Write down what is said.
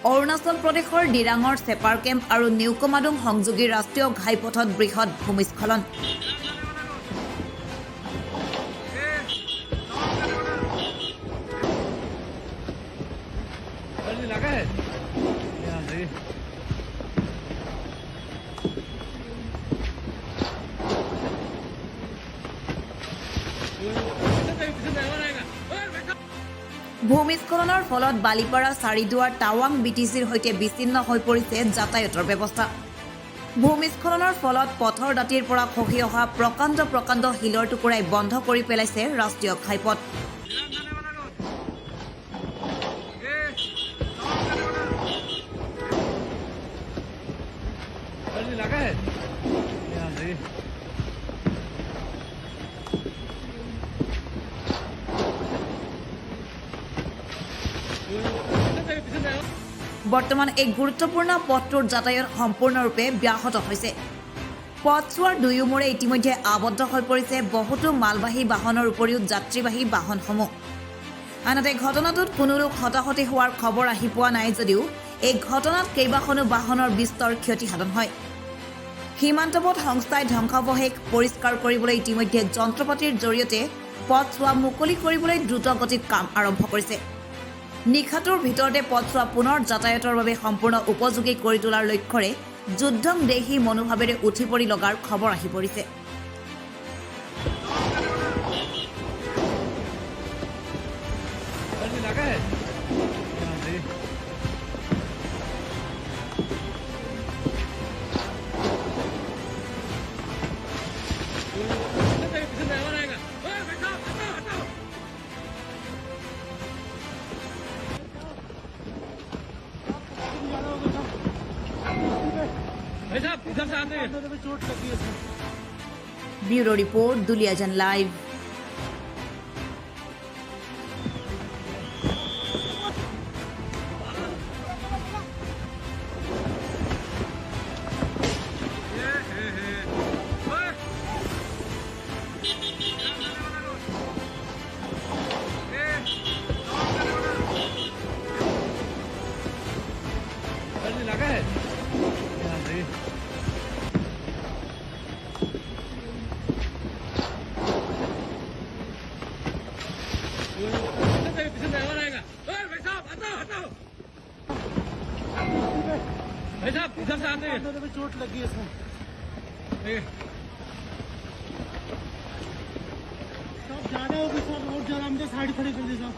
অৰুণাচল প্ৰদেশৰ ডিৰাঙৰ চেপাৰ কেম্প আৰু নিউকমাডুং সংযোগী ৰাষ্ট্ৰীয় ঘাইপথত বৃহৎ ভূমিস্খলন। ভূমিস্খলনৰ ফলত বালিপাৰা চাৰিদুৱাৰ টাৱাং বিটিচিৰ সৈতে বিচ্ছিন্ন হৈ পৰিছে যাতায়াতৰ ব্যৱস্থা। ভূমিস্খলনৰ ফলত পথৰ দাঁতিৰ পৰা খহি অহা প্ৰকাণ্ড প্ৰকাণ্ড শিলৰ টুকুৰাই বন্ধ কৰি পেলাইছে ৰাষ্ট্ৰীয় ঘাইপথ। বৰ্তমান এই গুৰুত্বপূৰ্ণ পথটোৰ যাতায়াত সম্পূৰ্ণৰূপে ব্যাহত হৈছে। পথছোৱাৰ দুয়োমূৰে ইতিমধ্যে আবদ্ধ হৈ পৰিছে বহুতো মালবাহী বাহনৰ উপৰিও যাত্ৰীবাহী বাহনসমূহ। আনহাতে ঘটনাটোত কোনো লোক হতাহতি হোৱাৰ খবৰ আহি পোৱা নাই যদিও এই ঘটনাত কেইবাখনো বাহনৰ বিস্তৰ ক্ষতিসাধন হয়। সীমান্তপথ সংস্থাই ধ্বংসাৱশেষ পৰিষ্কাৰ কৰিবলৈ ইতিমধ্যে যন্ত্ৰপাতিৰ জৰিয়তে পথছোৱা মুকলি কৰিবলৈ দ্ৰুতগতিত কাম আৰম্ভ কৰিছে। নিশাটোৰ ভিতৰতে পথছোৱা পুনৰ যাতায়াতৰ বাবে সম্পূৰ্ণ উপযোগী কৰি তোলাৰ লক্ষ্যৰে যুদ্ধং দেহি মনোভাৱেৰে উঠি পৰি লগাৰ খবৰ আহি পৰিছে। Bureau report Duliajan live. चोट लगी है इसमें। सब ज्यादा होगी सर, और ज्यादा हमने साइड खड़ी कर दी साहब।